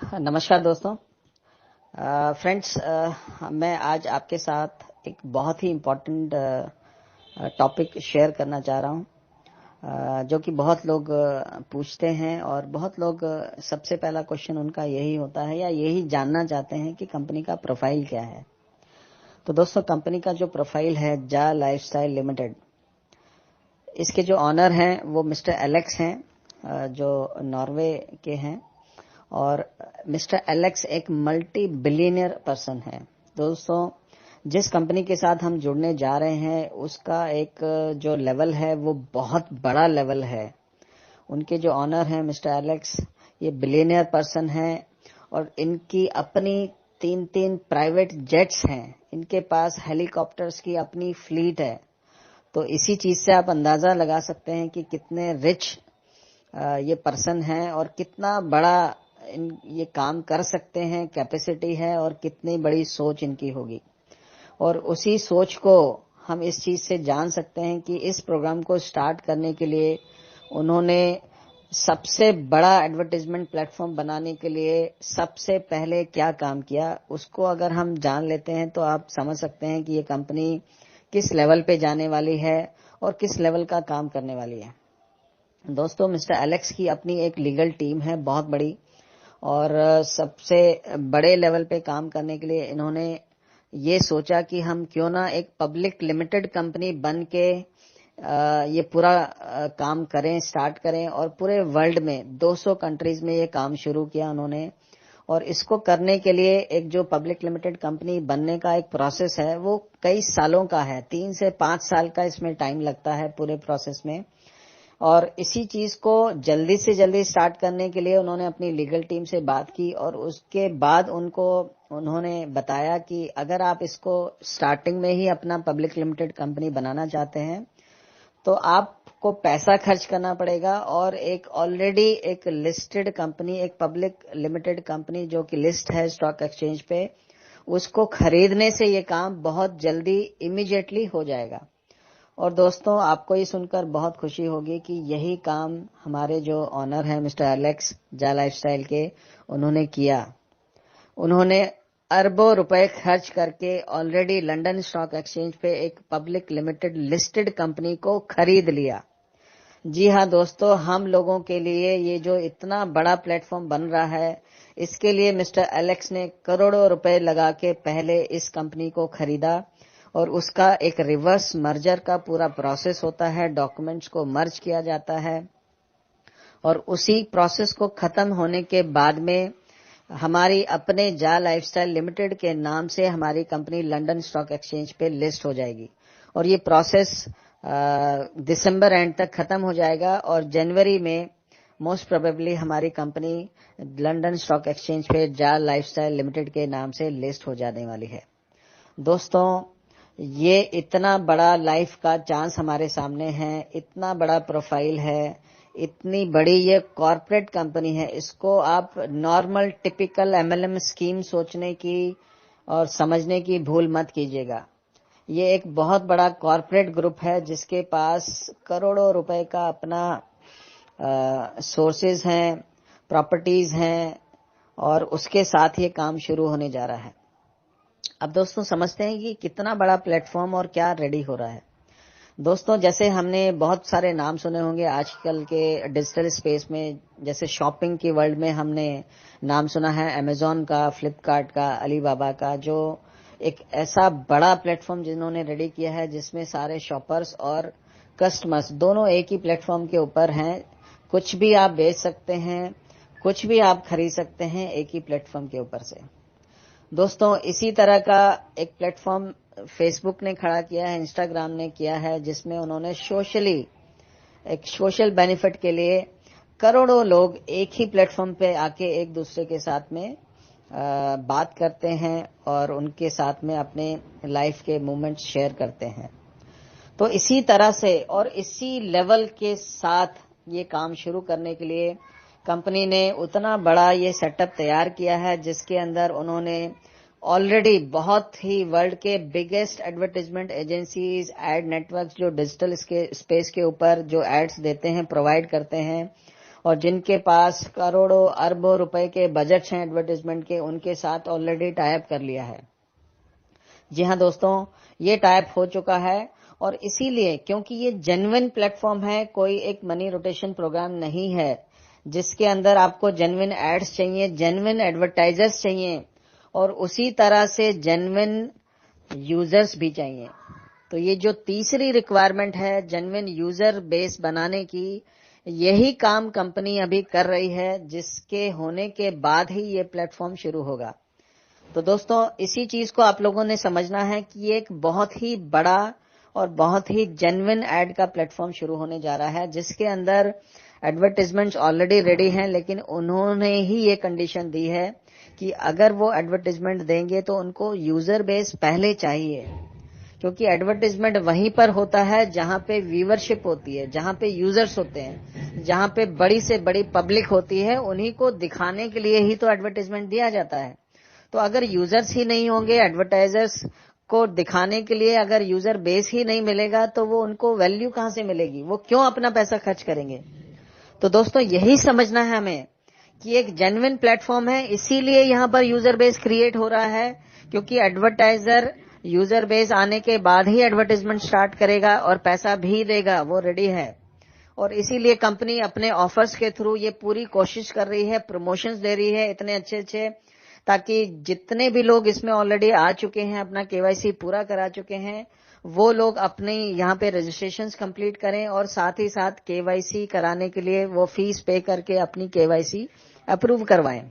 नमस्कार दोस्तों। फ्रेंड्स, मैं आज आपके साथ एक बहुत ही इम्पोर्टेंट टॉपिक शेयर करना चाह रहा हूं, जो कि बहुत लोग पूछते हैं और बहुत लोग सबसे पहला क्वेश्चन उनका यही होता है या यही जानना चाहते हैं कि कंपनी का प्रोफाइल क्या है। तो दोस्तों, कंपनी का जो प्रोफाइल है जा लाइफस्टाइल लिमिटेड, इसके जो ऑनर हैं वो मिस्टर एलेक्स हैं, जो नॉर्वे के हैं। और मिस्टर एलेक्स एक मल्टी बिलियनियर पर्सन है। दोस्तों, जिस कंपनी के साथ हम जुड़ने जा रहे हैं उसका एक जो लेवल है वो बहुत बड़ा लेवल है। उनके जो ऑनर हैं मिस्टर एलेक्स, ये बिलियनियर पर्सन है और इनकी अपनी 3 प्राइवेट जेट्स हैं। इनके पास हेलीकॉप्टर्स की अपनी फ्लीट है। तो इसी चीज से आप अंदाजा लगा सकते हैं कि कितने रिच ये पर्सन है और कितना बड़ा ये काम कर सकते हैं, कैपेसिटी है और कितनी बड़ी सोच इनकी होगी। और उसी सोच को हम इस चीज से जान सकते हैं कि इस प्रोग्राम को स्टार्ट करने के लिए उन्होंने सबसे बड़ा एडवर्टाइजमेंट प्लेटफॉर्म बनाने के लिए सबसे पहले क्या काम किया, उसको अगर हम जान लेते हैं तो आप समझ सकते हैं कि ये कंपनी किस लेवल पे जाने वाली है और किस लेवल का काम करने वाली है। दोस्तों, मिस्टर एलेक्स की अपनी एक लीगल टीम है बहुत बड़ी, और सबसे बड़े लेवल पे काम करने के लिए इन्होंने ये सोचा कि हम क्यों ना एक पब्लिक लिमिटेड कंपनी बन के ये पूरा काम करें, स्टार्ट करें। और पूरे वर्ल्ड में 200 कंट्रीज में ये काम शुरू किया उन्होंने। और इसको करने के लिए एक जो पब्लिक लिमिटेड कंपनी बनने का एक प्रोसेस है वो कई सालों का है। 3 से 5 साल का इसमें टाइम लगता है पूरे प्रोसेस में। और इसी चीज को जल्दी से जल्दी स्टार्ट करने के लिए उन्होंने अपनी लीगल टीम से बात की और उसके बाद उन्होंने बताया कि अगर आप इसको स्टार्टिंग में ही अपना पब्लिक लिमिटेड कंपनी बनाना चाहते हैं तो आपको पैसा खर्च करना पड़ेगा। और एक ऑलरेडी एक लिस्टेड कंपनी, एक पब्लिक लिमिटेड कंपनी जो कि लिस्ट है स्टॉक एक्सचेंज पे, उसको खरीदने से ये काम बहुत जल्दी इमीडिएटली हो जाएगा। और दोस्तों, आपको ये सुनकर बहुत खुशी होगी कि यही काम हमारे जो ऑनर हैं मिस्टर एलेक्स जा लाइफस्टाइल के, उन्होंने किया। उन्होंने अरबों रुपए खर्च करके ऑलरेडी लंदन स्टॉक एक्सचेंज पे एक पब्लिक लिमिटेड लिस्टेड कंपनी को खरीद लिया। जी हाँ दोस्तों, हम लोगों के लिए ये जो इतना बड़ा प्लेटफॉर्म बन रहा है, इसके लिए मिस्टर एलेक्स ने करोड़ों रुपए लगा के पहले इस कंपनी को खरीदा। और उसका एक रिवर्स मर्जर का पूरा प्रोसेस होता है, डॉक्यूमेंट्स को मर्ज किया जाता है। और उसी प्रोसेस को खत्म होने के बाद में हमारी अपने जा लाइफस्टाइल लिमिटेड के नाम से हमारी कंपनी लंदन स्टॉक एक्सचेंज पे लिस्ट हो जाएगी। और ये प्रोसेस दिसंबर एंड तक खत्म हो जाएगा और जनवरी में मोस्ट प्रोबेबली हमारी कंपनी लंदन स्टॉक एक्सचेंज पे जा लाइफस्टाइल लिमिटेड के नाम से लिस्ट हो जाने वाली है। दोस्तों, ये इतना बड़ा लाइफ का चांस हमारे सामने है, इतना बड़ा प्रोफाइल है, इतनी बड़ी ये कॉर्पोरेट कंपनी है। इसको आप नॉर्मल टिपिकल एमएलएम स्कीम सोचने की और समझने की भूल मत कीजिएगा। ये एक बहुत बड़ा कॉर्पोरेट ग्रुप है जिसके पास करोड़ों रुपए का अपना सोर्सेज हैं, प्रॉपर्टीज हैं, और उसके साथ ये काम शुरू होने जा रहा है। अब दोस्तों, समझते हैं कि कितना बड़ा प्लेटफॉर्म और क्या रेडी हो रहा है। दोस्तों, जैसे हमने बहुत सारे नाम सुने होंगे आजकल के डिजिटल स्पेस में, जैसे शॉपिंग की वर्ल्ड में हमने नाम सुना है अमेजॉन का, फ्लिपकार्ट का, अलीबाबा का, जो एक ऐसा बड़ा प्लेटफॉर्म जिन्होंने रेडी किया है जिसमें सारे शॉपर्स और कस्टमर्स दोनों एक ही प्लेटफॉर्म के ऊपर हैं। कुछ भी आप बेच सकते हैं, कुछ भी आप खरीद सकते हैं एक ही प्लेटफॉर्म के ऊपर से। दोस्तों, इसी तरह का एक प्लेटफॉर्म फेसबुक ने खड़ा किया है, इंस्टाग्राम ने किया है, जिसमें उन्होंने एक सोशल बेनिफिट के लिए करोड़ों लोग एक ही प्लेटफॉर्म पे आके एक दूसरे के साथ में बात करते हैं और उनके साथ में अपने लाइफ के मोमेंट्स शेयर करते हैं। तो इसी तरह से और इसी लेवल के साथ ये काम शुरू करने के लिए कंपनी ने उतना बड़ा ये सेटअप तैयार किया है, जिसके अंदर उन्होंने ऑलरेडी बहुत ही वर्ल्ड के biggest advertisement agencies, ad networks जो डिजिटल स्पेस के ऊपर जो एड्स देते हैं, प्रोवाइड करते हैं, और जिनके पास करोड़ों अरबों रुपए के बजट्स हैं एडवर्टाइजमेंट के, उनके साथ ऑलरेडी टाई अप कर लिया है। जी हाँ दोस्तों, ये टाई अप हो चुका है और इसीलिए क्योंकि ये जेन्युइन प्लेटफॉर्म है, कोई एक मनी रोटेशन प्रोग्राम नहीं है जिसके अंदर आपको जेन्युइन एड्स चाहिए, जेन्युइन एडवर्टाइजर्स चाहिए और उसी तरह से जेन्युइन यूजर्स भी चाहिए। तो ये जो तीसरी रिक्वायरमेंट है जेन्युइन यूजर बेस बनाने की, यही काम कंपनी अभी कर रही है, जिसके होने के बाद ही ये प्लेटफॉर्म शुरू होगा। तो दोस्तों, इसी चीज को आप लोगों ने समझना है कि ये एक बहुत ही बड़ा और बहुत ही जेन्युइन एड का प्लेटफॉर्म शुरू होने जा रहा है, जिसके अंदर एडवर्टाइजमेंट्स ऑलरेडी रेडी हैं, लेकिन उन्होंने ही ये कंडीशन दी है कि अगर वो एडवर्टाइजमेंट देंगे तो उनको यूजर बेस पहले चाहिए, क्योंकि एडवर्टाइजमेंट वहीं पर होता है जहां पे व्यूअरशिप होती है, जहां पे यूजर्स होते हैं, जहां पे बड़ी से बड़ी पब्लिक होती है, उन्हीं को दिखाने के लिए ही तो एडवर्टाइजमेंट दिया जाता है। तो अगर यूजर्स ही नहीं होंगे, एडवर्टाइजर्स को दिखाने के लिए अगर यूजर बेस ही नहीं मिलेगा, तो वो उनको वैल्यू कहां से मिलेगी, वो क्यों अपना पैसा खर्च करेंगे। तो दोस्तों, यही समझना है हमें कि एक जेन्युइन प्लेटफॉर्म है, इसीलिए यहां पर यूजर बेस क्रिएट हो रहा है, क्योंकि एडवर्टाइजर यूजर बेस आने के बाद ही एडवर्टाइजमेंट स्टार्ट करेगा और पैसा भी देगा, वो रेडी है। और इसीलिए कंपनी अपने ऑफर्स के थ्रू ये पूरी कोशिश कर रही है, प्रमोशंस दे रही है इतने अच्छे अच्छे, ताकि जितने भी लोग इसमें ऑलरेडी आ चुके हैं, अपना केवाईसी पूरा करा चुके हैं, वो लोग अपने यहाँ पे रजिस्ट्रेशंस कंप्लीट करें और साथ ही साथ केवाईसी कराने के लिए वो फीस पे करके अपनी केवाईसी अप्रूव करवाएं।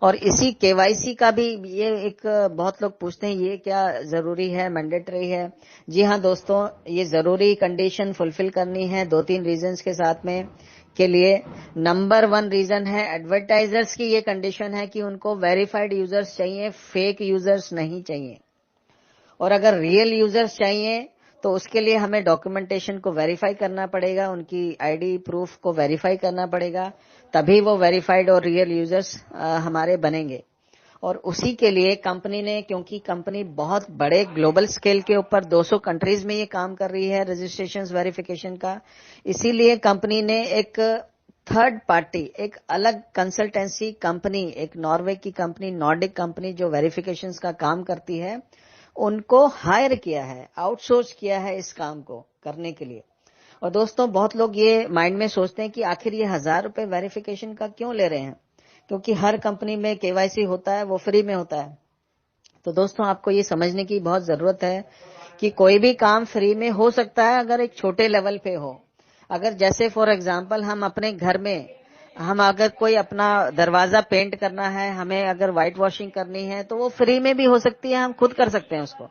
और इसी केवाईसी का भी ये एक बहुत लोग पूछते हैं ये क्या जरूरी है, मैंडेटरी है। जी हाँ दोस्तों, ये जरूरी कंडीशन फुलफिल करनी है 2-3 रीजंस के साथ में के लिए। नंबर 1 रीजन है एडवर्टाइजर्स की ये कंडीशन है कि उनको वेरीफाइड यूजर्स चाहिए, फेक यूजर्स नहीं चाहिए। और अगर रियल यूजर्स चाहिए तो उसके लिए हमें डॉक्यूमेंटेशन को वेरीफाई करना पड़ेगा, उनकी आईडी प्रूफ को वेरीफाई करना पड़ेगा, तभी वो वेरीफाइड और रियल यूजर्स हमारे बनेंगे। और उसी के लिए कंपनी ने, क्योंकि कंपनी बहुत बड़े ग्लोबल स्केल के ऊपर 200 कंट्रीज में ये काम कर रही है रजिस्ट्रेशन वेरिफिकेशन का, इसीलिए कंपनी ने एक थर्ड पार्टी, एक अलग कंसल्टेंसी कंपनी, एक नॉर्वे की कंपनी, नॉर्डिक कंपनी जो वेरिफिकेशंस का काम करती है, उनको हायर किया है, आउटसोर्स किया है इस काम को करने के लिए। और दोस्तों, बहुत लोग ये माइंड में सोचते हैं कि आखिर ये 1000 रुपए वेरिफिकेशन का क्यों ले रहे हैं, क्योंकि हर कंपनी में केवाईसी होता है, वो फ्री में होता है। तो दोस्तों, आपको ये समझने की बहुत जरूरत है कि कोई भी काम फ्री में हो सकता है अगर एक छोटे लेवल पे हो। अगर जैसे फॉर एग्जांपल हम अपने घर में, हम अगर कोई अपना दरवाजा पेंट करना है, हमें अगर व्हाइट वॉशिंग करनी है, तो वो फ्री में भी हो सकती है, हम खुद कर सकते हैं उसको।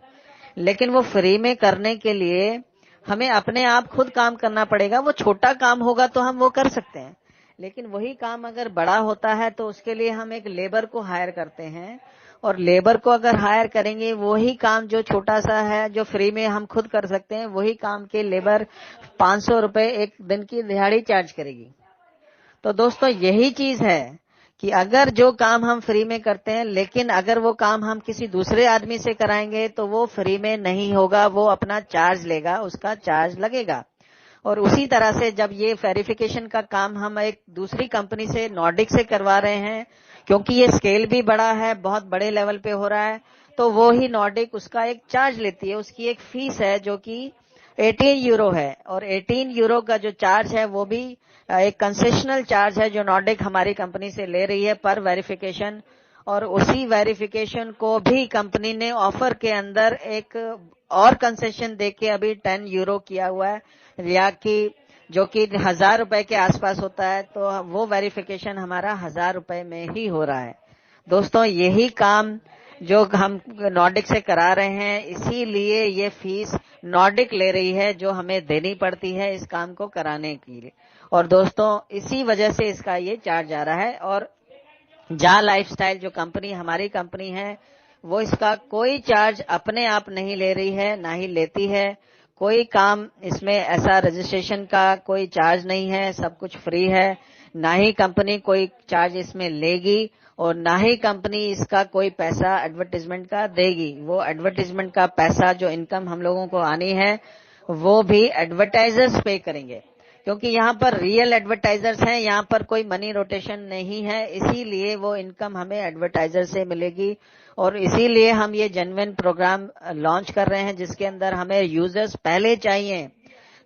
लेकिन वो फ्री में करने के लिए हमें अपने आप खुद काम करना पड़ेगा। वो छोटा काम होगा तो हम वो कर सकते हैं, लेकिन वही काम अगर बड़ा होता है तो उसके लिए हम एक लेबर को हायर करते हैं, और लेबर को अगर हायर करेंगे, वही काम जो छोटा सा है, जो फ्री में हम खुद कर सकते हैं, वही काम के लेबर 500 रुपए एक दिन की दिहाड़ी चार्ज करेगी। तो दोस्तों, यही चीज है कि अगर जो काम हम फ्री में करते हैं, लेकिन अगर वो काम हम किसी दूसरे आदमी से कराएंगे तो वो फ्री में नहीं होगा, वो अपना चार्ज लेगा, उसका चार्ज लगेगा। और उसी तरह से जब ये वेरिफिकेशन का काम हम एक दूसरी कंपनी से, नॉर्डिक से करवा रहे हैं, क्योंकि ये स्केल भी बड़ा है, बहुत बड़े लेवल पे हो रहा है, तो वो ही नॉर्डिक उसका एक चार्ज लेती है, उसकी एक फीस है जो कि 18 यूरो है। और 18 यूरो का जो चार्ज है वो भी एक कंसेशनल चार्ज है जो नॉर्डिक हमारी कंपनी से ले रही है पर वेरिफिकेशन। और उसी वेरिफिकेशन को भी कंपनी ने ऑफर के अंदर एक और कंसेशन देके अभी 10 यूरो किया हुआ है, या कि जो कि 1000 रुपए के आसपास होता है, तो वो वेरिफिकेशन हमारा 1000 रुपए में ही हो रहा है। दोस्तों, यही काम जो हम नॉर्डिक से करा रहे हैं, इसीलिए ये फीस नॉर्डिक ले रही है जो हमें देनी पड़ती है इस काम को कराने के लिए। और दोस्तों, इसी वजह से इसका ये चार्ज आ रहा है। और जा लाइफस्टाइल जो कंपनी हमारी कंपनी है, वो इसका कोई चार्ज अपने आप नहीं ले रही है, ना ही लेती है। कोई काम इसमें ऐसा रजिस्ट्रेशन का कोई चार्ज नहीं है, सब कुछ फ्री है। ना ही कंपनी कोई चार्ज इसमें लेगी और ना ही कंपनी इसका कोई पैसा एडवर्टाइजमेंट का देगी। वो एडवर्टाइजमेंट का पैसा जो इनकम हम लोगों को आनी है, वो भी एडवर्टाइजर्स पे करेंगे, क्योंकि यहाँ पर रियल एडवर्टाइजर्स हैं, यहाँ पर कोई मनी रोटेशन नहीं है, इसीलिए वो इनकम हमें एडवर्टाइजर से मिलेगी। और इसीलिए हम ये जेन्युइन प्रोग्राम लॉन्च कर रहे हैं, जिसके अंदर हमें यूजर्स पहले चाहिए,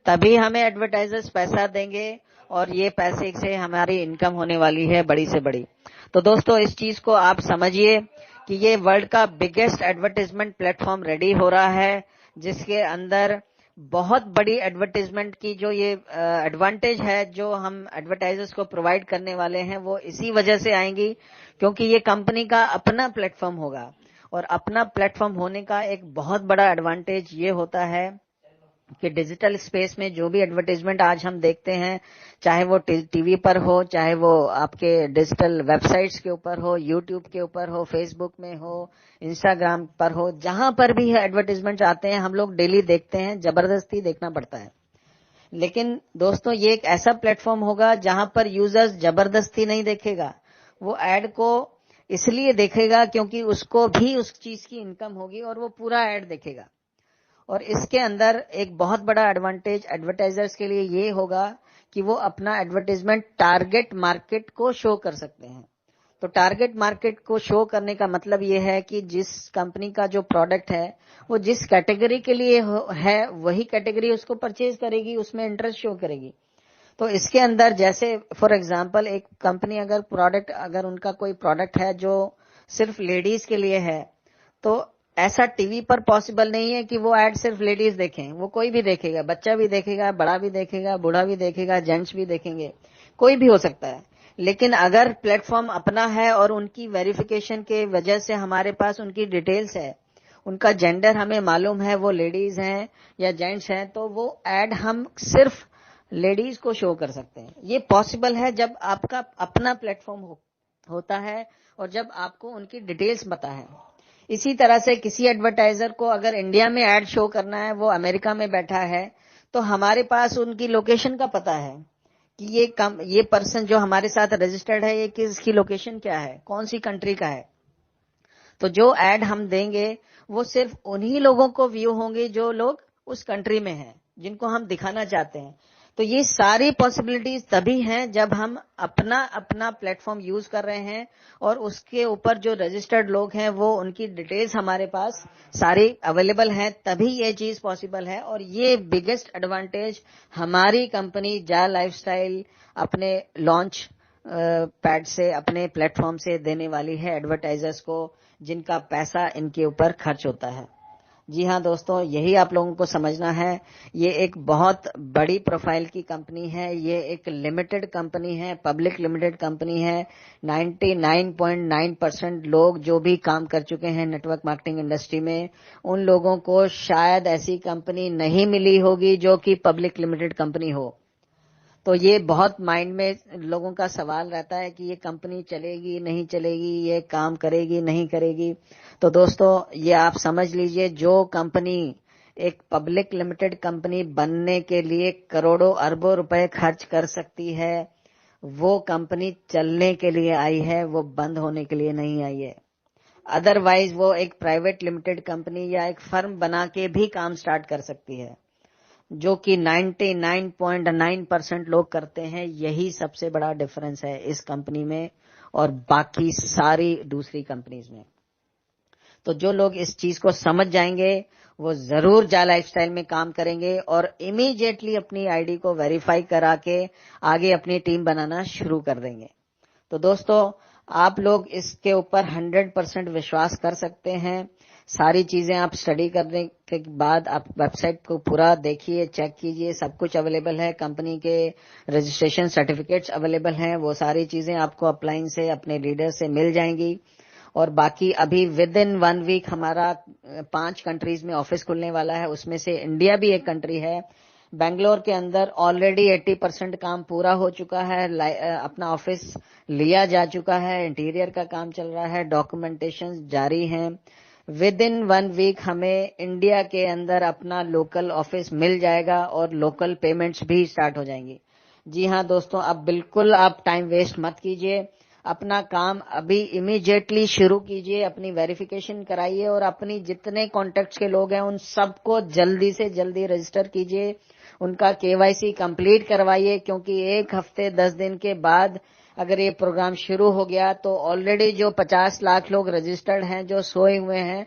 तभी हमें एडवर्टाइजर्स पैसा देंगे और ये पैसे से हमारी इनकम होने वाली है बड़ी से बड़ी। तो दोस्तों, इस चीज को आप समझिए कि ये वर्ल्ड का बिगेस्ट एडवर्टाइजमेंट प्लेटफॉर्म रेडी हो रहा है, जिसके अंदर बहुत बड़ी एडवर्टाइजमेंट की जो ये एडवांटेज है जो हम एडवर्टाइजर्स को प्रोवाइड करने वाले हैं, वो इसी वजह से आएंगी क्योंकि ये कंपनी का अपना प्लेटफॉर्म होगा। और अपना प्लेटफॉर्म होने का एक बहुत बड़ा एडवांटेज ये होता है कि डिजिटल स्पेस में जो भी एडवर्टाइजमेंट आज हम देखते हैं, चाहे वो टीवी पर हो, चाहे वो आपके डिजिटल वेबसाइट्स के ऊपर हो, यूट्यूब के ऊपर हो, फेसबुक में हो, इंस्टाग्राम पर हो, जहां पर भी एडवर्टाइजमेंट आते हैं हम लोग डेली देखते हैं, जबरदस्ती देखना पड़ता है। लेकिन दोस्तों, ये एक ऐसा प्लेटफॉर्म होगा जहां पर यूजर्स जबरदस्ती नहीं देखेगा, वो एड को इसलिए देखेगा क्योंकि उसको भी उस चीज की इनकम होगी और वो पूरा एड देखेगा। और इसके अंदर एक बहुत बड़ा एडवांटेज एडवर्टाइजर्स के लिए ये होगा कि वो अपना एडवर्टाइजमेंट टारगेट मार्केट को शो कर सकते हैं। तो टारगेट मार्केट को शो करने का मतलब ये है कि जिस कंपनी का जो प्रोडक्ट है वो जिस कैटेगरी के लिए है, वही कैटेगरी उसको परचेज करेगी, उसमें इंटरेस्ट शो करेगी। तो इसके अंदर जैसे फॉर एग्जांपल एक कंपनी अगर उनका कोई प्रोडक्ट है जो सिर्फ लेडीज के लिए है, तो ऐसा टीवी पर पॉसिबल नहीं है कि वो एड सिर्फ लेडीज देखें। वो कोई भी देखेगा, बच्चा भी देखेगा, बड़ा भी देखेगा, बूढ़ा भी देखेगा, जेंट्स भी देखेंगे, कोई भी हो सकता है। लेकिन अगर प्लेटफॉर्म अपना है और उनकी वेरिफिकेशन के वजह से हमारे पास उनकी डिटेल्स है, उनका जेंडर हमें मालूम है, वो लेडीज हैं या जेंट्स हैं, तो वो एड हम सिर्फ लेडीज को शो कर सकते हैं। ये पॉसिबल है जब आपका अपना प्लेटफॉर्म होता है और जब आपको उनकी डिटेल्स पता है। इसी तरह से किसी एडवर्टाइजर को अगर इंडिया में एड शो करना है, वो अमेरिका में बैठा है, तो हमारे पास उनकी लोकेशन का पता है कि ये पर्सन जो हमारे साथ रजिस्टर्ड है, ये किसकी लोकेशन क्या है, कौन सी कंट्री का है। तो जो एड हम देंगे वो सिर्फ उन्हीं लोगों को व्यू होंगे जो लोग उस कंट्री में हैं, जिनको हम दिखाना चाहते हैं। तो ये सारी पॉसिबिलिटीज तभी हैं जब हम अपना प्लेटफॉर्म यूज कर रहे हैं और उसके ऊपर जो रजिस्टर्ड लोग हैं वो उनकी डिटेल्स हमारे पास सारी अवेलेबल हैं, तभी ये चीज पॉसिबल है। और ये बिगेस्ट एडवांटेज हमारी कंपनी जा लाइफस्टाइल अपने लॉन्च पैड से, अपने प्लेटफॉर्म से देने वाली है एडवर्टाइजर्स को, जिनका पैसा इनके ऊपर खर्च होता है। जी हाँ दोस्तों, यही आप लोगों को समझना है। ये एक बहुत बड़ी प्रोफाइल की कंपनी है, ये एक लिमिटेड कंपनी है, पब्लिक लिमिटेड कंपनी है। 99.9% लोग जो भी काम कर चुके हैं नेटवर्क मार्केटिंग इंडस्ट्री में, उन लोगों को शायद ऐसी कंपनी नहीं मिली होगी जो कि पब्लिक लिमिटेड कंपनी हो। तो ये बहुत माइंड में लोगों का सवाल रहता है कि ये कंपनी चलेगी नहीं चलेगी, ये काम करेगी नहीं करेगी। तो दोस्तों, ये आप समझ लीजिए, जो कंपनी एक पब्लिक लिमिटेड कंपनी बनने के लिए करोड़ों अरबों रुपए खर्च कर सकती है, वो कंपनी चलने के लिए आई है, वो बंद होने के लिए नहीं आई है। अदरवाइज वो एक प्राइवेट लिमिटेड कंपनी या एक फर्म बना के भी काम स्टार्ट कर सकती है, जो कि 99.9% लोग करते हैं। यही सबसे बड़ा डिफरेंस है इस कंपनी में और बाकी सारी दूसरी कंपनीज में। तो जो लोग इस चीज को समझ जाएंगे वो जरूर जा लाइफस्टाइल में काम करेंगे और इमीडिएटली अपनी आईडी को वेरीफाई करा के आगे अपनी टीम बनाना शुरू कर देंगे। तो दोस्तों, आप लोग इसके ऊपर 100% विश्वास कर सकते हैं। सारी चीजें आप स्टडी करने के बाद आप वेबसाइट को पूरा देखिए, चेक कीजिए, सब कुछ अवेलेबल है। कंपनी के रजिस्ट्रेशन सर्टिफिकेट्स अवेलेबल हैं, वो सारी चीजें आपको अपलाइन से, अपने लीडर से मिल जाएंगी। और बाकी अभी विद इन 1 वीक हमारा 5 कंट्रीज में ऑफिस खुलने वाला है, उसमें से इंडिया भी एक कंट्री है। बेंगलोर के अंदर ऑलरेडी 80% काम पूरा हो चुका है, अपना ऑफिस लिया जा चुका है, इंटीरियर का काम चल रहा है, डॉक्यूमेंटेशन जारी है। विद इन 1 वीक हमें इंडिया के अंदर अपना लोकल ऑफिस मिल जाएगा और लोकल पेमेंट्स भी स्टार्ट हो जाएंगी। जी हाँ दोस्तों, अब बिल्कुल आप टाइम वेस्ट मत कीजिए, अपना काम अभी इमीडिएटली शुरू कीजिए, अपनी वेरिफिकेशन कराइए और अपनी जितने कॉन्टैक्ट्स के लोग हैं उन सबको जल्दी से जल्दी रजिस्टर कीजिए। उनका केवाईसी कंप्लीट करवाइए, क्योंकि 1 हफ्ते 10 दिन के बाद अगर ये प्रोग्राम शुरू हो गया तो ऑलरेडी जो 50 लाख लोग रजिस्टर्ड हैं, जो सोए हुए हैं,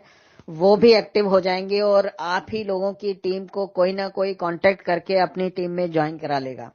वो भी एक्टिव हो जाएंगे और आप ही लोगों की टीम को कोई ना कोई कांटेक्ट करके अपनी टीम में ज्वाइन करा लेगा।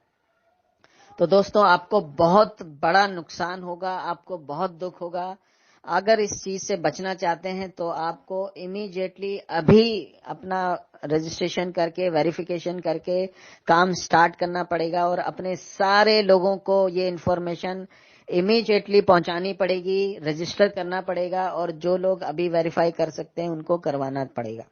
तो दोस्तों, आपको बहुत बड़ा नुकसान होगा, आपको बहुत दुख होगा। अगर इस चीज से बचना चाहते हैं तो आपको इमीडिएटली अभी अपना रजिस्ट्रेशन करके, वेरिफिकेशन करके काम स्टार्ट करना पड़ेगा और अपने सारे लोगों को ये इन्फॉर्मेशन इमीडिएटली पहुंचानी पड़ेगी, रजिस्टर करना पड़ेगा और जो लोग अभी वेरीफाई कर सकते हैं उनको करवाना पड़ेगा।